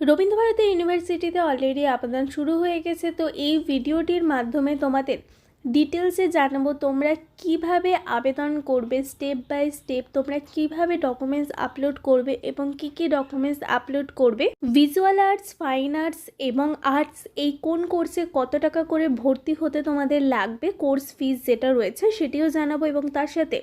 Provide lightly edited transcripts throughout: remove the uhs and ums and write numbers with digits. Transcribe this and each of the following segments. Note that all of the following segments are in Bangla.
রবীন্দ্রভারতী ইউনিভার্সিটিতে অলরেডি আবেদন শুরু হয়ে গেছে। তো এই ভিডিওটির মাধ্যমে তোমাদের ডিটেলসে জানাবো তোমরা কিভাবে আবেদন করবে, স্টেপ বাই স্টেপ তোমরা কিভাবে ডকুমেন্টস আপলোড করবে এবং কি ডকুমেন্টস আপলোড করবে। ভিজুয়াল আর্টস, ফাইন আর্টস এবং আর্টস এই কোন কোর্সে কত টাকা করে ভর্তি হতে তোমাদের লাগবে, কোর্স ফিস যেটা রয়েছে সেটিও জানাবো, এবং তার সাথে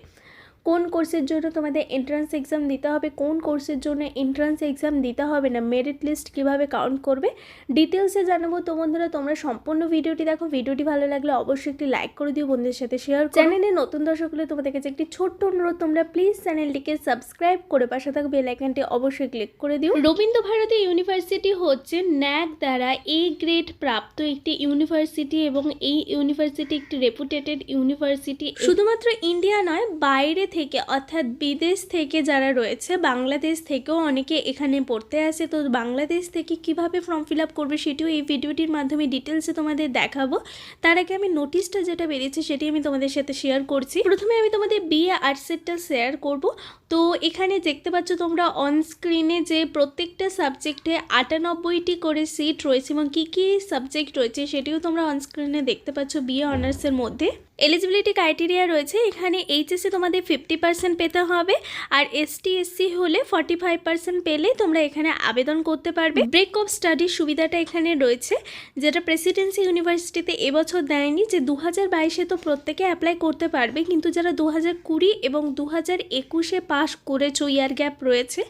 কোন কোর্সের জন্য তোমাদের এন্ট্রান্স এক্সাম দিতে হবে, কোন কোর্সের জন্য এন্ট্রান্স এক্সাম দিতে হবে না, মেরিট লিস্ট কীভাবে কাউন্ট করবে ডিটেলসে জানাবো। তো বন্ধুরা তোমরা সম্পূর্ণ ভিডিওটি দেখো। ভিডিওটি ভালো লাগলে অবশ্যই একটি লাইক করে দিও, বন্ধুদের সাথে শেয়ার করো। চ্যানেলে নতুন দর্শক হলে তোমাদের কাছে একটি ছোট্ট অনুরোধ, তোমরা প্লিজ চ্যানেলটিকে সাবস্ক্রাইব করে পাশে থাকা বেল আইকনটি অবশ্যই ক্লিক করে দিও। রবীন্দ্রভারতী ইউনিভার্সিটি হচ্ছে ন্যাক দ্বারা এ গ্রেড প্রাপ্ত একটি ইউনিভার্সিটি এবং এই ইউনিভার্সিটি একটি রেপুটেটেড ইউনিভার্সিটি। শুধুমাত্র ইন্ডিয়া নয়, বাইরে থেকে অর্থাৎ বিদেশ থেকে যারা রয়েছে, বাংলাদেশ থেকেও অনেকে এখানে পড়তে আসে। তো বাংলাদেশ থেকে কিভাবে ফর্ম ফিল আপ করবে সেটিও এই ভিডিওটির মাধ্যমে ডিটেলসে তোমাদের দেখাবো। তার আগে আমি নোটিশটা যেটা বেরিয়েছে সেটি আমি তোমাদের সাথে শেয়ার করছি। প্রথমে আমি তোমাদের বিএ আর্টসেরটা শেয়ার করব। তো এখানে দেখতে পাচ্ছ তোমরা অন স্ক্রিনে যে প্রত্যেকটা সাবজেক্টে 98টি করে সিট রয়েছে এবং কী সাবজেক্ট রয়েছে সেটিও তোমরা অন স্ক্রিনে দেখতে পাচ্ছ। বিএ অনার্সের মধ্যে এলিজিবিলিটি ক্রাইটেরিয়া রয়েছে। এখানে এইচএসে তোমাদের 50% পেতে হবে, আর এসটি এসসি হলে 45% পেলে তোমরা এখানে আবেদন করতে পারবে। ব্রেক অফ স্টাডির সুবিধাটা এখানে রয়েছে, যেটা প্রেসিডেন্সি ইউনিভার্সিটিতে এবছর দেয়নি, যে 2022-এ তো প্রত্যেকে অ্যাপ্লাই করতে পারবে, কিন্তু যারা 2020 এবং 2021-এ পাস করেছো, ইয়ার গ্যাপ রয়েছে,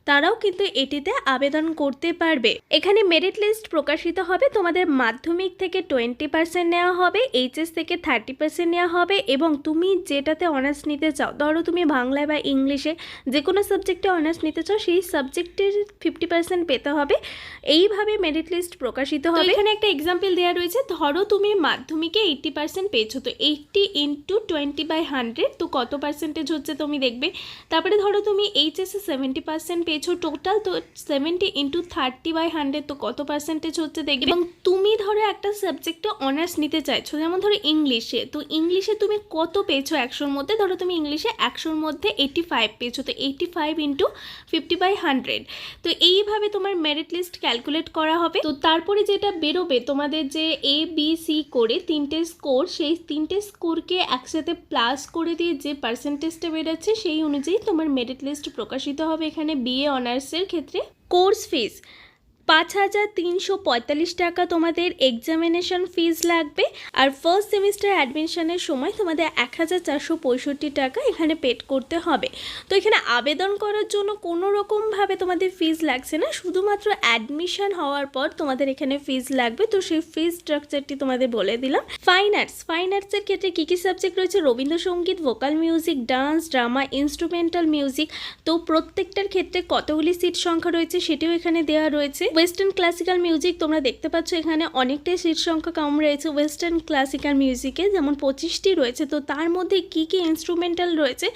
তারাও কিন্তু এটিতে আবেদন করতে পারবে। এখানে মেরিট লিস্ট প্রকাশিত হবে। তোমাদের মাধ্যমিক থেকে 20% নেওয়া হবে, এইচএস থেকে 30% নেওয়া হবে, এবং তুমি যেটাতে অনার্স নিতে চাও, ধরো তুমি বাংলা বা ইংলিশে যে কোনো সাবজেক্টে অনার্স নিতে চাও, সেই সাবজেক্টের 50% পেতে হবে। এইভাবে মেরিট লিস্ট প্রকাশিত হবে। এখানে একটা এক্সাম্পল দেওয়া রয়েছে, ধরো তুমি মাধ্যমিকে 80% পেয়েছো, তো 80 × 20/100, তো কত পার্সেন্টেজ হচ্ছে তুমি দেখবে। তারপরে ধরো তুমি এইচএসে 70% পেয়েছো টোটাল, তো 70 × 30/100, তো কত পার্সেন্টেজ হচ্ছে দেখবে। এবং তুমি ধরো একটা সাবজেক্টে অনার্স নিতে চাইছো, যেমন ধরো ইংলিশে, তো ইংলিশে তুমি কত পেয়েছো 100-র মধ্যে, ধরো তুমি ইংলিশে 100-র মধ্যে 85 পেয়েছো, তো 85 × 50/100। তো এইভাবে তোমার মেরিট লিস্ট ক্যালকুলেট করা হবে। তো তারপরে যেটা বেরোবে তোমাদের যে এ বি সি করে 3টে স্কোর, সেই 3টে স্কোরকে একসাথে প্লাস করে দিয়ে যে পার্সেন্টেজটা বেরোচ্ছে সেই অনুযায়ী তোমার মেরিট লিস্ট প্রকাশিত হবে। এখানে বিএ অনার্সের ক্ষেত্রে কোর্স ফিস 5345 টাকা তোমাদের এক্সামিনেশন ফিজ লাগবে, আর ফার্স্ট সেমিস্টার অ্যাডমিশনের সময় তোমাদের 1465 টাকা এখানে পেড করতে হবে। তো এখানে আবেদন করার জন্য কোনো রকমভাবে তোমাদের ফিজ লাগছে না, শুধুমাত্র অ্যাডমিশন হওয়ার পর তোমাদের এখানে ফিজ লাগবে। তো সেই ফিজ স্ট্রাকচারটি তোমাদের বলে দিলাম। ফাইন আর্টসের ক্ষেত্রে কী সাবজেক্ট রয়েছে, Rabindrasangeet, vocal music, dance, drama, instrumental music. তো প্রত্যেকটার ক্ষেত্রে কতগুলি সিট সংখ্যা রয়েছে সেটিও এখানে দেওয়া রয়েছে। ওয়েস্টার্ন ক্লাসিক্যাল মিউজিক তোমরা দেখতে পাচ্ছ এখানে অনেকটাই সিট সংখ্যা কম রয়েছে ওয়েস্টার্ন ক্লাসিক্যাল মিউজিকে, যেমন 25টি রয়েছে। তো তার মধ্যে কি ইনস্ট্রুমেন্টাল রয়েছে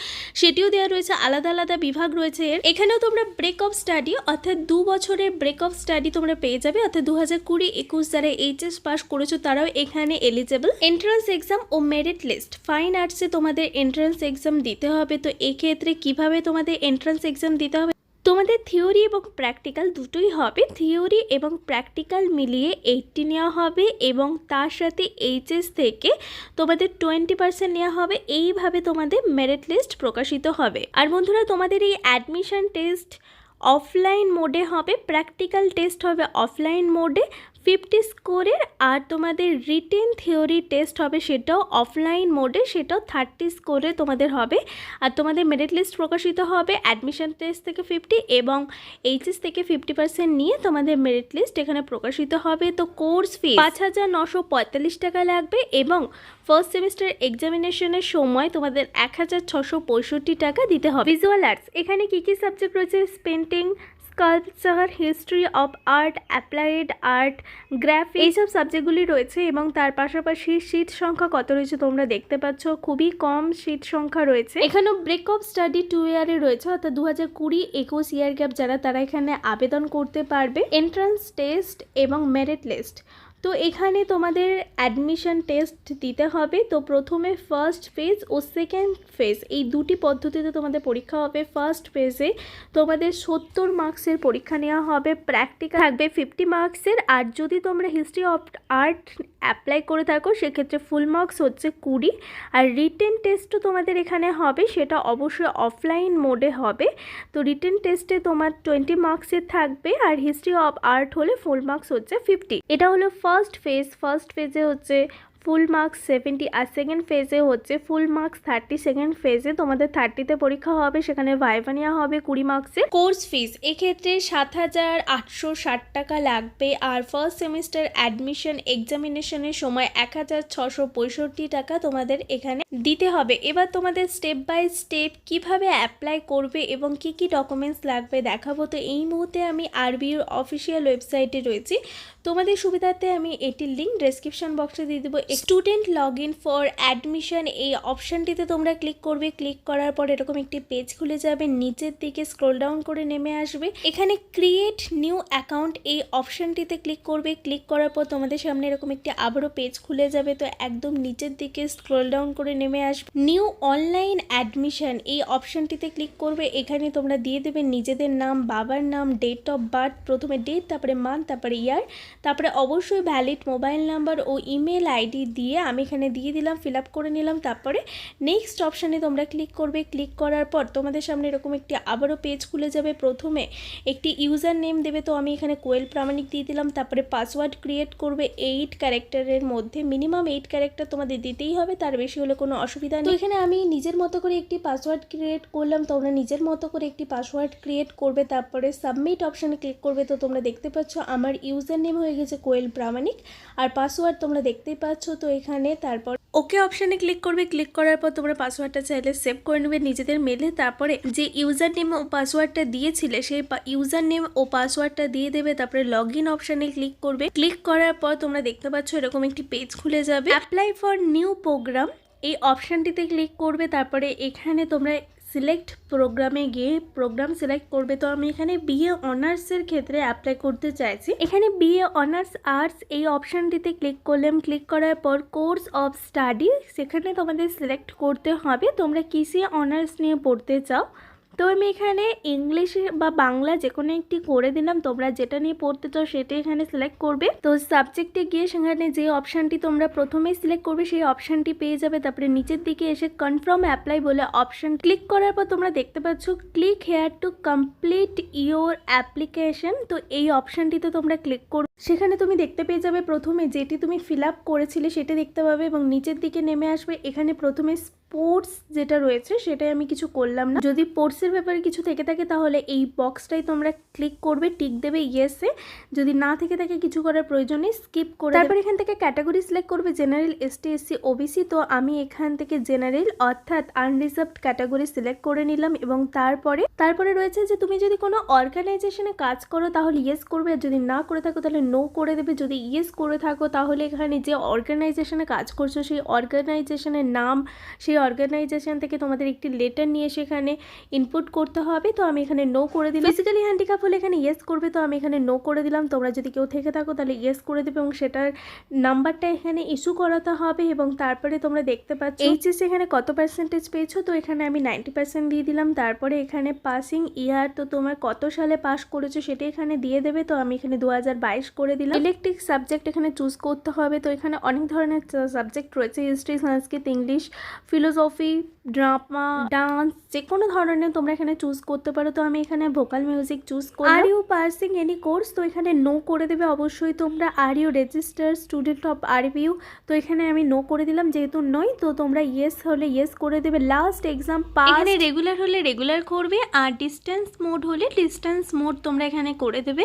সেটিও দেওয়া রয়েছে, আলাদা আলাদা বিভাগ রয়েছে। এখানেও তোমরা ব্রেক অফ স্টাডি অর্থাৎ 2 বছরের ব্রেক অফ স্টাডি তোমরা পেয়ে যাবে, অর্থাৎ 2020-21 যারা এইচএস পাস করেছো তারাও এখানে এলিজেবল। এন্ট্রান্স এক্সাম ও মেরিট লিস্ট, ফাইন আর্টসে তোমাদের এন্ট্রান্স এক্সাম দিতে হবে। তো এক্ষেত্রে কিভাবে তোমাদের এন্ট্রান্স এক্সাম দিতে হবে, তোমাদের থিওরি এবং প্র্যাকটিক্যাল দুটোই হবে। থিওরি এবং প্র্যাকটিক্যাল মিলিয়ে 80 নেওয়া হবে, এবং তার সাথে এইচএস থেকে তোমাদের 20% নেওয়া হবে। এইভাবে তোমাদের মেরিট লিস্ট প্রকাশিত হবে। আর বন্ধুরা তোমাদের এই অ্যাডমিশন টেস্ট অফলাইন মোডে হবে, প্র্যাকটিক্যাল টেস্ট হবে অফলাইন মোডে 50 স্কোরের, আর তোমাদের রিটেন থিওরি টেস্ট হবে সেটাও অফলাইন মোডে, সেটাও 30 স্কোরে তোমাদের হবে। আর তোমাদের মেরিট লিস্ট প্রকাশিত হবে অ্যাডমিশন টেস্ট থেকে 50 এবং এইচএস থেকে 50% নিয়ে তোমাদের মেরিট লিস্ট এখানে প্রকাশিত হবে। তো কোর্স ফি 5945 টাকা লাগবে, এবং ফার্স্ট সেমিস্টার এক্সামিনেশনের সময় তোমাদের 1665 টাকা দিতে হবে। ভিজুয়াল আর্টস, এখানে কী সাবজেক্ট রয়েছে, painting, sculpture, history of art, applied art, graphic, এইসব সাবজেক্টগুলি রয়েছে। এবং তার পাশাপাশি সিট সংখ্যা কত রয়েছে তোমরা দেখতে পাচ্ছ, খুবই কম সিট সংখ্যা রয়েছে। এখানেও ব্রেক অফ স্টাডি 2 ইয়ারে রয়েছে, অর্থাৎ 2020-21 ইয়ার গ্যাপ যারা, তারা এখানে আবেদন করতে পারবে। এন্ট্রান্স টেস্ট এবং মেরিট লিস্ট, তো এখানে তোমাদের অ্যাডমিশন টেস্ট দিতে হবে। তো প্রথমে ফার্স্ট ফেজ ও সেকেন্ড ফেজ এই দুটি পদ্ধতিতে তোমাদের পরীক্ষা হবে। ফার্স্ট ফেজে তোমাদের 70 মার্কসের পরীক্ষা নেওয়া হবে, প্র্যাকটিক্যাল থাকবে 50 মার্কসের। আর যদি তোমরা হিস্ট্রি অফ আর্ট অ্যাপ্লাই করে থাকো সেক্ষেত্রে ফুল মার্কস হচ্ছে 20। আর রিটেন টেস্টও তোমাদের এখানে হবে, সেটা অবশ্যই অফলাইন মোডে হবে। তো রিটেন টেস্টে তোমার 20 মার্কসের থাকবে, আর হিস্ট্রি অফ আর্ট হলে ফুল মার্কস হচ্ছে 50। এটা হলো ফার্স্ট ফেজ। ফার্স্ট ফেজে হচ্ছে ফুল মার্কস 70, আর সেকেন্ড ফেজে হচ্ছে ফুল মার্কস 30। সেকেন্ড ফেজে তোমাদের 30তে পরীক্ষা হবে, সেখানে ভাইভা নেওয়া হবে 20 মার্কসে। কোর্স ফিস এক্ষেত্রে 7,860 টাকা লাগবে। আর ফার্স্ট সেমিস্টার অ্যাডমিশন এক্সামিনেশনের সময় 1,665 টাকা তোমাদের এখানে দিতে হবে। এবার তোমাদের স্টেপ বাই স্টেপ কিভাবে অ্যাপ্লাই করবে এবং কি কি ডকুমেন্টস লাগবে দেখাবো। তো এই মুহূর্তে আমি আরবির অফিসিয়াল ওয়েবসাইটে রয়েছি, তোমাদের সুবিধার্থে আমি এটির লিঙ্ক ডেসক্রিপশন বক্সে দিয়ে দেবো। Student log in for admission এই অপশানটিতে তোমরা ক্লিক করবে। ক্লিক করার পর এরকম একটি পেজ খুলে যাবে, নিচের দিকে স্ক্রল ডাউন করে নেমে আসবে, এখানে ক্রিয়েট নিউ অ্যাকাউন্ট এই অপশানটিতে ক্লিক করবে। ক্লিক করার পর তোমাদের সামনে এরকম একটি আবারও পেজ খুলে যাবে। তো একদম নিচের দিকে স্ক্রল ডাউন করে নেমে আসবে, নিউ অনলাইন অ্যাডমিশন এই অপশানটিতে ক্লিক করবে। এখানে তোমরা দিয়ে দেবে নিজেদের নাম, বাবার নাম, ডেট অফ বার্থ, প্রথমে ডেট, তারপরে মান্থ, তারপরে ইয়ার, তারপরে অবশ্যই ভ্যালিড মোবাইল নাম্বার ও ইমেল আইডি দিয়ে আমি এখানে দিয়ে দিলাম, ফিল আপ করে নিলাম। তারপরে নেক্সট অপশানে তোমরা ক্লিক করবে। ক্লিক করার পর তোমাদের সামনে এরকম একটি আবারও পেজ খুলে যাবে। প্রথমে একটি ইউজার নেম দেবে, তো আমি এখানে কোয়েল প্রামাণিক দিয়ে দিলাম। তারপরে পাসওয়ার্ড ক্রিয়েট করবে 8 ক্যারেক্টারের মধ্যে, মিনিমাম 8 ক্যারেক্টার তোমাদের দিতেই হবে, তার বেশি হলে কোনো অসুবিধা নেই। তো এখানে আমি নিজের মতো করে একটি পাসওয়ার্ড ক্রিয়েট করলাম, তোমরা নিজের মতো করে একটি পাসওয়ার্ড ক্রিয়েট করবে। তারপরে সাবমিট অপশানে ক্লিক করবে। তো তোমরা দেখতে পাচ্ছ আমার ইউজার নেম হয়ে গেছে কোয়েল প্রামাণিক, আর পাসওয়ার্ড তোমরা দেখতেই পাচ্ছ। তো এখানে তারপর ওকে অপশানে ক্লিক করবে। ক্লিক করার পর তোমরা পাসওয়ার্ডটা চাইলে সেভ করে নেবে নিজেদের মেলে। তারপরে যে ইউজার নেম ও পাসওয়ার্ডটা দিয়েছিলে সেই ইউজার নেম ও পাসওয়ার্ডটা দিয়ে দেবে। তারপরে লগ ইন অপশানে ক্লিক করবে। ক্লিক করার পর তোমরা দেখতে পাচ্ছ এরকম একটি পেজ খুলে যাবে। অ্যাপ্লাই ফর নিউ প্রোগ্রাম এই অপশানটিতে ক্লিক করবে। তারপরে এখানে তোমরা সিলেক্ট প্রোগ্রামে গিয়ে প্রোগ্রাম সিলেক্ট করবে। তো আমি এখানে বিএ অনার্সের ক্ষেত্রে অ্যাপ্লাই করতে চাইছি। এখানে বিএ অনার্স আর্টস এই অপশানটিতে ক্লিক করলাম। ক্লিক করার পর কোর্স অফ স্টাডি সেখানে তোমাদের সিলেক্ট করতে হবে তোমরা কিসে অনার্স নিয়ে পড়তে চাও। তো আমি এখানে ইংলিশ বা বাংলা যে কোনো একটি করে দিলাম, তোমরা যেটা নিয়ে পড়তে চাও সেটা এখানে সিলেক্ট করবে। তো সাবজেক্টে গিয়ে সেখানে যে অপশানটি তোমরা প্রথমেই সিলেক্ট করবে সেই অপশানটি পেয়ে যাবে। তারপরে নিচের দিকে এসে কনফার্ম অ্যাপ্লাই বলে অপশান ক্লিক করার পর তোমরা দেখতে পাচ্ছ click here to complete your application. তো এই অপশানটিতে তোমরা ক্লিক করবে, সেখানে তুমি দেখতে পেয়ে যাবে প্রথমে যেটি তুমি ফিল আপ করেছিলে সেটা দেখতে পাবে এবং নিচের দিকে নেমে আসবে। এখানে প্রথমে স্পোর্টস যেটা রয়েছে সেটাই আমি কিছু করলাম না। যদি স্পোর্টসের ব্যাপারে কিছু থেকে থাকে তাহলে এই বক্সটাই তোমরা ক্লিক করবে, টিক দেবে ইয়েসে। যদি না থেকে থাকে কিছু করার প্রয়োজনে স্কিপ করে তারপর এখান থেকে ক্যাটাগরি সিলেক্ট করবে জেনারেল, এসটি, এসসি, ওবিসি। তো আমি এখান থেকে জেনারেল অর্থাৎ আনরিজার্ভড ক্যাটাগরি সিলেক্ট করে নিলাম। এবং তারপরে রয়েছে যে তুমি যদি কোনো অর্গানাইজেশনে কাজ করো তাহলে ইয়েস করবে, আর যদি না করে থাকো তাহলে নো করে দেবে। যদি ইয়েস করে থাকো তাহলে এখানে যে অর্গানাইজেশনে কাজ করছো সেই অর্গানাইজেশনের নাম, সেই অর্গানাইজেশন থেকে তোমাদের একটি লেটার নিয়ে সেখানে ইনপুট করতে হবে। তো আমি এখানে নো করে দিলাম। ফিজিক্যালি হ্যান্ডিক্যাপ হলে এখানে ইয়েস করবে, তো আমি এখানে নো করে দিলাম। তোমরা যদি কেউ থেকে থাকো তাহলে ইয়েস করে দেবে এবং সেটার নাম্বারটা এখানে ইস্যু করাতে হবে। এবং তারপরে তোমরা দেখতে পাচ্ছ এইচএস এখানে কত পার্সেন্টেজ পেয়েছো, তো এখানে আমি 90% দিয়ে দিলাম। তারপরে এখানে পাসিং ইয়ার, তো তোমার কত সালে পাস করেছো সেটা এখানে দিয়ে দেবে। তো আমি এখানে 2022 করে দিলাম। ইলেকট্রিক সাবজেক্ট এখানে চুজ করতে হবে। তো এখানে অনেক ধরনের সাবজেক্ট রয়েছে, হিস্ট্রি, সংস্কৃত, ইংলিশ, ফিলোসফি, ড্রামা, ডান্স, যে কোনো ধরনের তোমরা এখানে চুজ করতে পারো। তো আমি এখানে ভোকাল মিউজিক চুজ করলাম। Are you pursuing any course, তো এখানে নো করে দেবে অবশ্যই তোমরা। Are you register student of RBU, তো এখানে আমি নো করে দিলাম যেহেতু নয়। তো তোমরা ইয়েস হলে ইয়েস করে দেবে। লাস্ট এক্সাম পাস, এখানে রেগুলার হলে রেগুলার করবে, আর ডিস্টেন্স মোড হলে ডিস্টেন্স মোড তোমরা এখানে করে দেবে।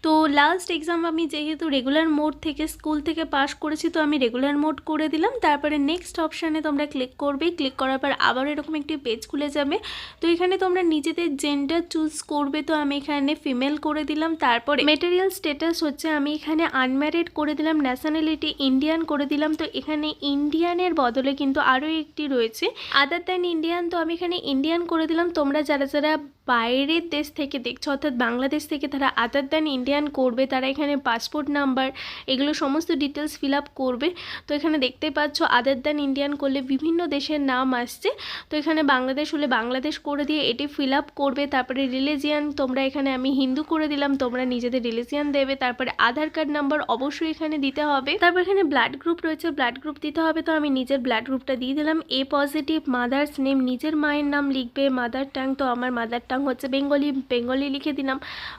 তো লাস্ট এক্সাম আমি যেহেতু রেগুলার মোড থেকে স্কুল থেকে পাস করেছি তো আমি রেগুলার মোড করে দিলাম। তারপরে নেক্সট অপশানে তোমরা ক্লিক করবে। ক্লিক করার পর আবার এরকম একটি পেজ খুলে যাবে। তো এখানে তোমরা নিজেদের জেন্ডার চুজ করবে। তো আমি এখানে ফিমেল করে দিলাম। তারপরে মেটেরিয়াল স্ট্যাটাস হচ্ছে আমি এখানে আনম্যারিড করে দিলাম। ন্যাশনালিটি ইন্ডিয়ান করে দিলাম। তো এখানে ইন্ডিয়ানের বদলে কিন্তু আরও একটি রয়েছে আদার দ্যান ইন্ডিয়ান, তো আমি এখানে ইন্ডিয়ান করে দিলাম। তোমরা যারা যারা বাইরের দেশ থেকে দেখছো অর্থাৎ বাংলাদেশ থেকে তারা আদার দ্যান ইন্ডিয়ান করবে, তারা এখানে পাসপোর্ট নাম্বার এগুলো সমস্ত ডিটেলস ফিল আপ করবে। তো এখানে দেখতে পাচ্ছ আদার দ্যান ইন্ডিয়ান করলে বিভিন্ন দেশের নাম আসছে। তো এখানে বাংলাদেশ হলে বাংলাদেশ করে দিয়ে এটি ফিল আপ করবে। তারপরে রিলিজিয়ান তোমরা এখানে আমি হিন্দু করে দিলাম, তোমরা নিজেদের রিলিজিয়ান দেবে। তারপরে আধার কার্ড নাম্বার অবশ্যই এখানে দিতে হবে। তারপর এখানে ব্লাড গ্রুপ রয়েছে, ব্লাড গ্রুপ দিতে হবে। তো আমি নিজের ব্লাড গ্রুপটা দিয়ে দিলাম। এ পজিটিভ, মাদার্স নেম নিজের মায়ের নাম লিখবে, মাদার টাং তো আমার মাদার টাং হচ্ছে বেঙ্গলি, বেঙ্গলি লিখে দিলাম।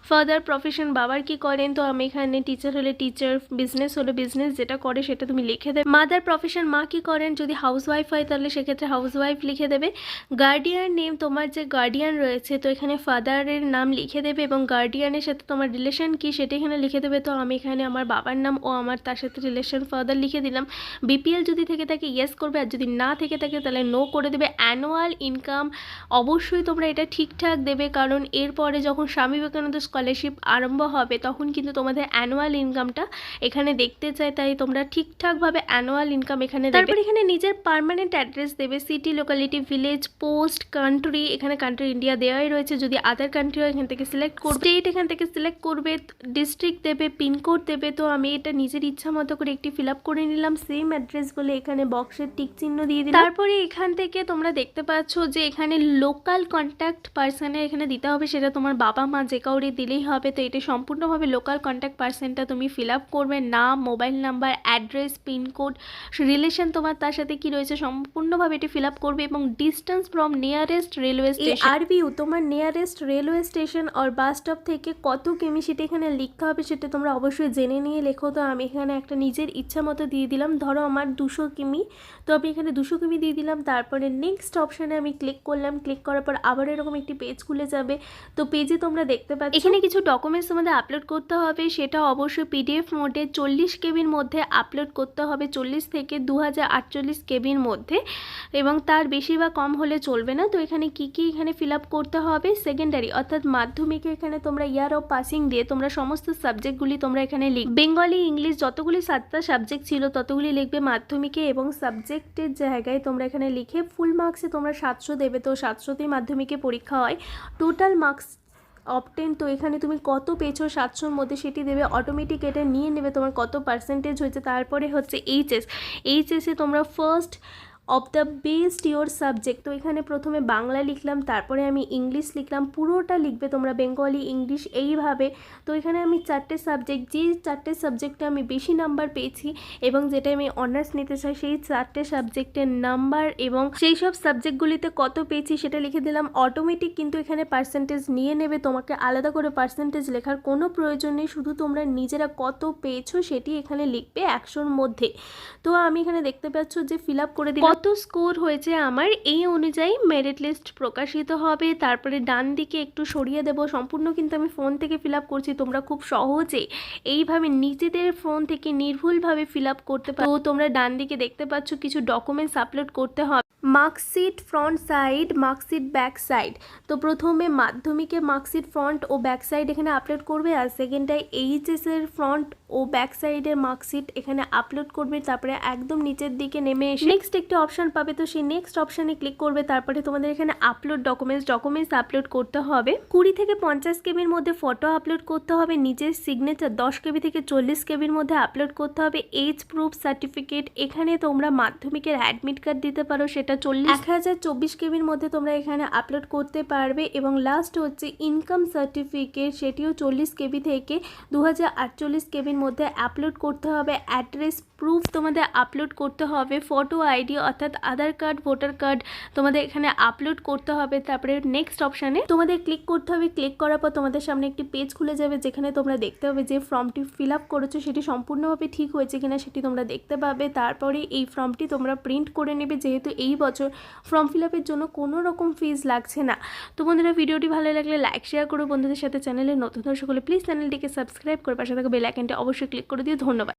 ফাদার প্রফেশন বাবার কি করেন, তো আমি এখানে টিচার হলে টিচার, বিজনেস হলে বিজনেস যেটা করে সেটা তুমি লিখে দেবে। মাদার প্রফেশন মা কি করেন, যদি হাউসওয়াইফ হয় তাহলে সেক্ষেত্রে হাউসওয়াইফ লিখে দেবে। গার্ডিয়ান নেম তোমার যে গার্ডিয়ান রয়েছে তো এখানে ফাদারের নাম লিখে দেবে এবং গার্ডিয়ানের সাথে তোমার রিলেশন কি সেটা এখানে লিখে দেবে। তো আমি এখানে আমার বাবার নাম ও আমার তার সাথে রিলেশন ফাদার লিখে দিলাম। বিপিএল যদি থেকে থাকে ইয়েস করবে, আর যদি না থেকে থাকে তাহলে নো করে দেবে। অ্যানুয়াল ইনকাম অবশ্যই তোমরা এটা ঠিকঠাক দেবে, কারণ এরপরে যখন স্বামী বিবেকানন্দ স্কলারশিপ আরম্ভ হবে তখন কিন্তু তোমাদের অ্যানুয়াল ইনকামটা এখানে দেখতে চাই, তাই তোমরা ঠিকঠাকভাবে অ্যানুয়াল ইনকাম এখানে দেবে। তারপর এখানে নিজের পার্মানেন্ট অ্যাড্রেস দেবে, city, locality, village, post, country, এখানে কান্ট্রি ইন্ডিয়া দেওয়াই রয়েছে। যদি আদার কান্ট্রি হয় এখান থেকে সিলেক্ট করবে, স্টেট এখান থেকে সিলেক্ট করবে, ডিস্ট্রিক্ট দেবে, পিনকোড দেবে। তো আমি এটা নিজের ইচ্ছা মতো করে একটি ফিল আপ করে নিলাম, সেম অ্যাড্রেস বলে এখানে বক্সের টিক চিহ্ন দিয়ে দিলাম। তারপরে এখান থেকে তোমরা দেখতে পাচ্ছ যে এখানে লোকাল কন্ট্যাক্ট পার্সনের এখানে দিতে হবে, সেটা তোমার বাবা মা যে কাউরে দিলেই হবে। তো এটা সম্পূর্ণভাবে লোকাল কন্ট্যাক্ট পার্সনটা তুমি ফিল আপ করবে, নাম, mobile number, address, pincode, relation তোমার তার সাথে কি রয়েছে সম্পূর্ণভাবে এটি ফিল আপ করবে এবং distance from nearest railway station, আরবিউ তোমার নিয়ারেস্ট রেলওয়ে স্টেশন আর বাস স্টপ থেকে কত কিমি সেটা এখানে লিখতে হবে, সেটা তোমরা অবশ্যই জেনে নিয়ে লেখো। তো আমি এখানে একটা নিজের ইচ্ছা মতো দিয়ে দিলাম, ধরো আমার 200 কিমি, তো আমি এখানে 200 কিমি দিয়ে দিলাম। তারপরে নেক্সট অপশানে আমি ক্লিক করলাম, ক্লিক করার পর আবার এরকম একটি পেজ খুলে যাবে। তো পেজে তোমরা দেখতে পাচ্ছ এখানে কিছু ডকুমেন্টস তোমাদের আপলোড করতে হবে, সেটা অবশ্যই পিডিএফ মোডে 40 কেবির মধ্যে আপলোড করতে হবে, 40 থেকে 2048 কেবির মধ্যে, এবং তার বেশি বা কম হলে চলবে না। তো এখানে কি কি এখানে ফিল আপ করতে হবে, সেকেন্ডারি অর্থাৎ মাধ্যমিকে এখানে তোমরা ইয়ার অফ পাসিং দিয়ে তোমরা সমস্ত সাবজেক্টগুলি তোমরা এখানে লিখবে, বেঙ্গলি, ইংলিশ যতগুলি 7টা সাবজেক্ট ছিল ততগুলি লিখবে মাধ্যমিকে, এবং সাবজেক্টের জায়গায় তোমরা এখানে লিখে ফুল মার্কসে তোমরা 700 দেবে। তো 700তেই মাধ্যমিকে পরীক্ষা হয়, টোটাল মার্কস অবটেন, তো এখানে তুমি কত পেয়েছো 700-র মধ্যে সেটি দেবে, অটোমেটিক এটা নিয়ে নেবে তোমার কত পার্সেন্টেজ হয়েছে। তারপরে হচ্ছে এইচএসে তোমরা first of the best your subject, তো এখানে প্রথমে বাংলা লিখলাম, তারপরে আমি ইংলিশ লিখলাম, পুরোটা লিখবে তোমরা বেঙ্গলি, ইংলিশ এইভাবে। তো এখানে আমি 4টে সাবজেক্ট, যে 4টে সাবজেক্টে আমি বেশি নাম্বার পেয়েছি এবং যেটা আমি অনার্স নিতে চাই সেই 4টে সাবজেক্টের নাম্বার এবং সেই সব সাবজেক্টগুলিতে কত পেয়েছি সেটা লিখে দিলাম। অটোমেটিক কিন্তু এখানে পার্সেন্টেজ নিয়ে নেবে, তোমাকে আলাদা করে পার্সেন্টেজ লেখার কোনো প্রয়োজন নেই, শুধু তোমরা নিজেরা কত পেয়েছো সেটি এখানে লিখবে 100-র মধ্যে। তো আমি এখানে দেখতে পাচ্ছ যে ফিল আপ করে দিলাম কত স্কোর হয়েছে আমার, এই অনুযায়ী মেরিট লিস্ট প্রকাশিত হবে। তারপরে ডান দিকে একটু সরিয়ে দেবো, সম্পূর্ণ কিন্তু আমি ফোন থেকে ফিল আপ করছি, তোমরা খুব সহজে এইভাবে নিজেদের ফোন থেকে নির্ভুলভাবে ফিল আপ করতে পারো। তো তোমরা ডান দিকে দেখতে পাচ্ছ কিছু ডকুমেন্টস আপলোড করতে হবে, marksheet front side, marksheet back side. তো প্রথমে মাধ্যমিকের মার্কশিট ফ্রন্ট ও ব্যাক সাইড এখানে আপলোড করবে, আর সেকেন্ডটাই এইচএসের ফ্রন্ট ও ব্যাক সাইডের মার্কশিট এখানে আপলোড করবে। তারপরে একদম নিচের দিকে নেমে এসে নেক্সট একটি অপশান পাবে, তো সেই নেক্সট অপশানে ক্লিক করবে। তারপরে তোমাদের এখানে আপলোড ডকুমেন্টস আপলোড করতে হবে, 20 থেকে 50 কেবির মধ্যে ফটো আপলোড করতে হবে, নিজের সিগনেচার 10 কেবি থেকে 40 কেবির মধ্যে আপলোড করতে হবে, এজ প্রুফ সার্টিফিকেট, এখানে তোমরা মাধ্যমিকের অ্যাডমিট কার্ড দিতে পারো, সেটা 1024 কেবির মধ্যে তোমরা এখানে আপলোড করতে পারবে। এবং লাস্ট হচ্ছে ইনকাম সার্টিফিকেট, সেটিও 40 কেবি থেকে 2048 কেবির মধ্যে আপলোড করতে হবে। অ্যাড্রেস প্রুফ তোমাদের আপলোড করতে হবে, ফটো আইডি অর্থাৎ আধার কার্ড, ভোটার কার্ড তোমাদের এখানে আপলোড করতে হবে। তারপরে নেক্সট অপশানে তোমাদের ক্লিক করতে হবে, ক্লিক করার পর তোমাদের সামনে একটি পেজ খুলে যাবে, যেখানে তোমরা দেখতে হবে যে ফর্মটি ফিল আপ করেছো সেটি সম্পূর্ণভাবে ঠিক হয়েছে কিনা সেটি তোমরা দেখতে পাবে। তারপরে এই ফর্মটি তোমরা প্রিন্ট করে নেবে, যেহেতু এই বছর ফর্ম ফিল আপের জন্য কোনো রকম ফিজ লাগছে না। তো বন্ধুরা ভিডিওটি ভালো লাগলে লাইক শেয়ার করো, বন্ধুদের সাথে চ্যানেলে নতুন দর্শক হলে প্লিজ চ্যানেলটিকে সাবস্ক্রাইব করে পাশে থাকা বেল আইকনটি অবশ্যই ক্লিক করে দিও। ধন্যবাদ।